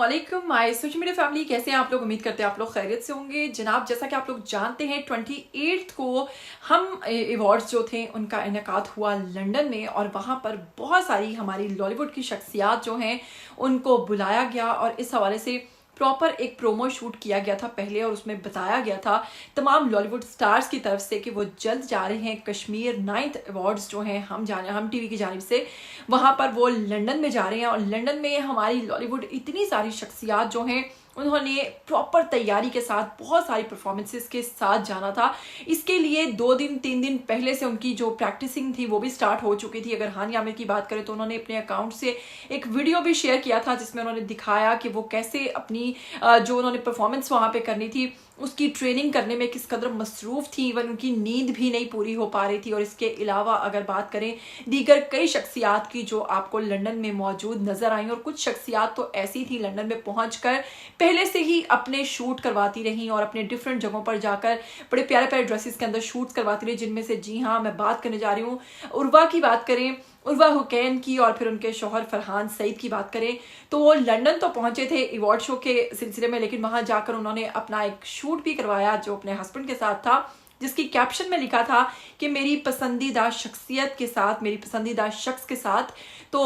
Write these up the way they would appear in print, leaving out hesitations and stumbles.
अस्सलामुअलैकुम my social media family, कैसे हैं आप लोग। उम्मीद करते हैं आप लोग खैरियत से होंगे। जनाब, जैसा कि आप लोग जानते हैं 28 को हम अवार्ड्स जो थे उनका इनेकाद हुआ लंदन में, और वहाँ पर बहुत सारी हमारी लॉलीवुड की शख्सियात जो हैं उनको बुलाया गया और इस हवाले से प्रॉपर एक प्रोमो शूट किया गया था पहले, और उसमें बताया गया था तमाम लॉलीवुड स्टार्स की तरफ से कि वो जल्द जा रहे हैं कश्मीर 9th अवार्ड्स जो हैं हम टीवी की जानिब से, वहाँ पर वो लंदन में जा रहे हैं। और लंदन में हमारी लॉलीवुड इतनी सारी शख्सियात जो हैं उन्होंने प्रॉपर तैयारी के साथ बहुत सारी परफॉर्मेंसेस के साथ जाना था। इसके लिए 2-3 दिन पहले से उनकी जो प्रैक्टिसिंग थी वो भी स्टार्ट हो चुकी थी। अगर हानिया आमिर की बात करें तो उन्होंने अपने अकाउंट से एक वीडियो भी शेयर किया था जिसमें उन्होंने दिखाया कि वो कैसे अपनी जो उन्होंने परफॉर्मेंस वहाँ पे करनी थी उसकी ट्रेनिंग करने में किस कदर मसरूफ थी। इवन उनकी नींद भी नहीं पूरी हो पा रही थी। और इसके अलावा अगर बात करें दीगर कई शख्सियात की जो आपको लंदन में मौजूद नजर आई, और कुछ शख्सियात तो ऐसी थी लंदन में पहुंचकर पहले से ही अपने शूट करवाती रही और अपने डिफरेंट जगहों पर जाकर बड़े प्यारे प्यारे ड्रेसेस के अंदर शूट्स करवाती रही, जिनमें से जी हाँ मैं बात करने जा रही हूँ उर्वा की। बात करें उर्वा हुसैन की और फिर उनके शौहर फरहान सईद की बात करें तो वो लंदन तो पहुंचे थे अवार्ड शो के सिलसिले में, लेकिन वहां जाकर उन्होंने अपना एक शूट भी करवाया जो अपने हस्बैंड के साथ था, जिसकी कैप्शन में लिखा था कि मेरी पसंदीदा शख्सियत के साथ, मेरी पसंदीदा शख्स के साथ। तो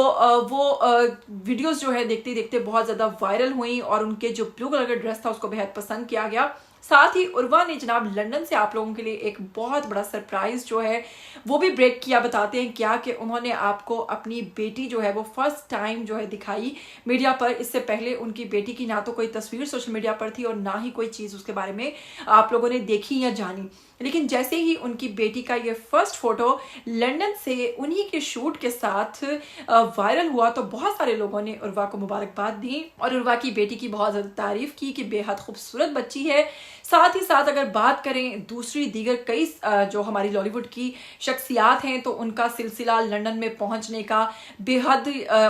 वो वीडियोस जो है देखते देखते बहुत ज़्यादा वायरल हुई और उनके जो ब्लू कलर का ड्रेस था उसको बेहद पसंद किया गया। साथ ही उर्वा ने जनाब लंदन से आप लोगों के लिए एक बहुत बड़ा सरप्राइज जो है वो भी ब्रेक किया। बताते हैं क्या कि उन्होंने आपको अपनी बेटी जो है वो फर्स्ट टाइम जो है दिखाई मीडिया पर। इससे पहले उनकी बेटी की ना तो कोई तस्वीर सोशल मीडिया पर थी और ना ही कोई चीज़ उसके बारे में आप लोगों ने देखी या जानी, लेकिन जैसे ही उनकी बेटी का ये फर्स्ट फोटो लंदन से उन्हीं के शूट के साथ वायरल हुआ तो बहुत सारे लोगों ने उर्वा को मुबारकबाद दी और उर्वा की बेटी की बहुत ज़्यादा तारीफ की कि बेहद खूबसूरत बच्ची है। साथ ही साथ अगर बात करें दूसरी दीगर कई जो हमारी लॉलीवुड की शख्सियात हैं तो उनका सिलसिला लंदन में पहुंचने का बेहद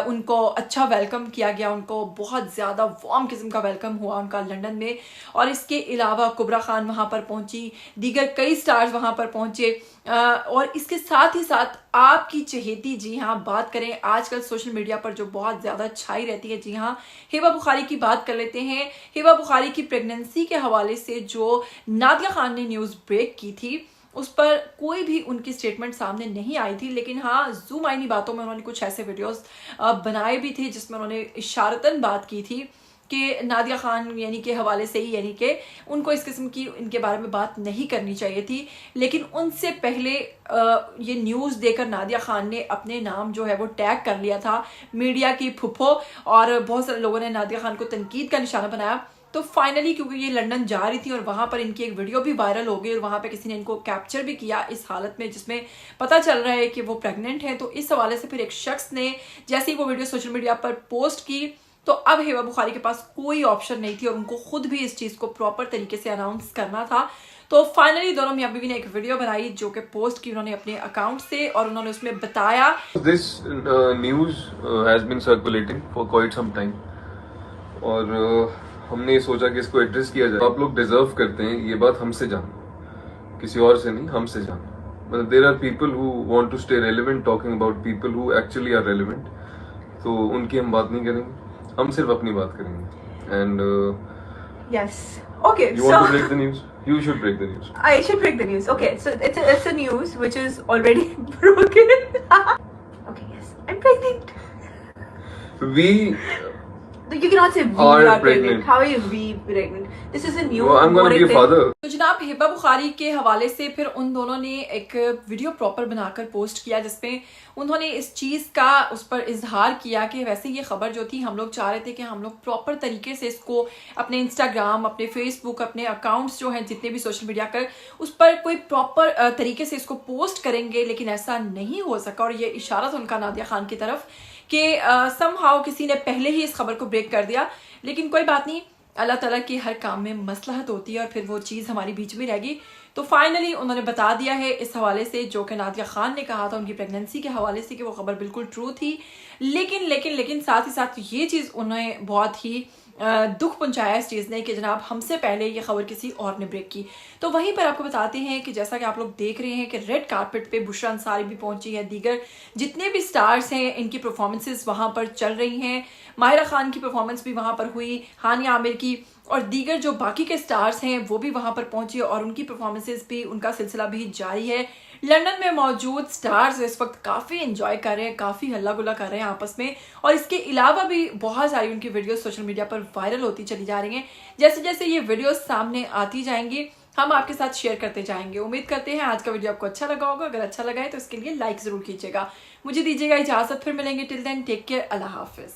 उनको अच्छा वेलकम किया गया, उनको बहुत ज़्यादा वार्म किस्म का वेलकम हुआ उनका लंदन में। और इसके अलावा कुबरा खान वहाँ पर पहुंची, दीगर कई स्टार्स वहाँ पर पहुंचे, और इसके साथ ही साथ आपकी चहेती, जी हाँ बात करें आजकल सोशल मीडिया पर जो बहुत ज़्यादा छाई रहती है, जी हाँ हिबा बुखारी की बात कर लेते हैं। हिबा बुखारी की प्रेगनेंसी के हवाले से जो नादिया खान ने न्यूज़ ब्रेक की थी उस पर कोई भी उनकी स्टेटमेंट सामने नहीं आई थी, लेकिन हाँ जूम आईनी बातों में उन्होंने कुछ ऐसे वीडियोस बनाए भी थे जिसमें उन्होंने इशारतन बात की थी कि नादिया खान यानी के हवाले से ही, यानी कि उनको इस किस्म की इनके बारे में बात नहीं करनी चाहिए थी। लेकिन उनसे पहले ये न्यूज़ देकर नादिया खान ने अपने नाम जो है वो टैग कर लिया था मीडिया की फुफो, और बहुत सारे लोगों ने नादिया खान को तनकीद का निशाना बनाया। तो फाइनली क्योंकि ये लंदन जा रही थी और वहाँ पर इनकी एक वीडियो भी वायरल हो गई और वहाँ पे किसी ने इनको कैप्चर भी किया इस हालत में जिसमें पता चल रहा है कि वो प्रेग्नेंट है, तो इस हवाले से फिर एक शख्स ने जैसे ही वो वीडियो सोशल मीडिया पर पोस्ट की तो अब हिबा बुखारी के पास कोई ऑप्शन नहीं थी और उनको खुद भी इस चीज़ को प्रॉपर तरीके से अनाउंस करना था। तो फाइनली दोनों मियां बीवी ने एक वीडियो बनाई जो कि पोस्ट की उन्होंने अपने अकाउंट से, और उन्होंने उसमें बताया this news has been circulating for quite some time, और हमने ये सोचा कि इसको एड्रेस किया जाए। आप लोग डिजर्व करते हैं ये बात हमसे जान, किसी और से नहीं, हमसे जान। मतलब there are people who want to stay relevant talking about people who actually are relevant, तो उनकी हम बात नहीं करेंगे, हम सिर्फ अपनी बात करेंगे। And yes, okay, you want to break the news? You should break the news. I should break the news. Okay, so it's a news which is already broken. Okay, yes, I'm pregnant. We You cannot say we are are pregnant. pregnant. How are we pregnant? This is a new. well, I'm gonna be a father. तो जनाब हिबा बुखारी के हवाले से फिर उन दोनों ने एक वीडियो प्रॉपर बनाकर पोस्ट किया जिसमें उन्होंने इस चीज़ का उस पर इजहार किया कि वैसे ये खबर जो थी हम लोग चाह रहे थे कि हम लोग प्रॉपर तरीके से इसको अपने इंस्टाग्राम, अपने फेसबुक, अपने अकाउंट्स जो हैं जितने भी सोशल मीडिया कर उस पर कोई प्रॉपर तरीके से इसको पोस्ट करेंगे, लेकिन ऐसा नहीं हो सका। और ये इशारा था उनका नादिया खान की तरफ कि समहाउ किसी ने पहले ही इस खबर को ब्रेक कर दिया, लेकिन कोई बात नहीं, अल्लाह ताला की हर काम में मसलहत होती है और फिर वो चीज़ हमारी बीच में रहेगी। तो फाइनली उन्होंने बता दिया है इस हवाले से जो कि नादिया खान ने कहा था उनकी प्रेगनेंसी के हवाले से कि वो खबर बिल्कुल ट्रू थी, लेकिन साथ ही साथ ये चीज़ उन्हें बहुत ही दुख पहुंचाया इस चीज़ ने कि जनाब हमसे पहले ये खबर किसी और ने ब्रेक की। तो वहीं पर आपको बताते हैं कि जैसा कि आप लोग देख रहे हैं कि रेड कारपेट पे बुशरा अंसारी भी पहुंची है, दीगर जितने भी स्टार्स हैं इनकी परफॉर्मेंसेस वहां पर चल रही हैं। माहिरा खान की परफॉर्मेंस भी वहां पर हुई, हानिया आमिर की, और दीगर जो बाकी के स्टार्स हैं वो भी वहां पर पहुंचे और उनकी परफॉर्मेंसेस भी, उनका सिलसिला भी जारी है। लंदन में मौजूद स्टार्स इस वक्त काफ़ी इंजॉय कर रहे हैं, काफ़ी हल्ला गुल्ला कर रहे हैं आपस में, और इसके अलावा भी बहुत सारी उनकी वीडियोस सोशल मीडिया पर वायरल होती चली जा रही हैं। जैसे जैसे ये वीडियोस सामने आती जाएंगी हम आपके साथ शेयर करते जाएंगे। उम्मीद करते हैं आज का वीडियो आपको अच्छा लगा होगा। अगर अच्छा लगा है तो इसके लिए लाइक ज़रूर कीजिएगा। मुझे दीजिएगा इजाज़त, फिर मिलेंगे। टिल देन टेक केयर, अल्लाह हाफिज़।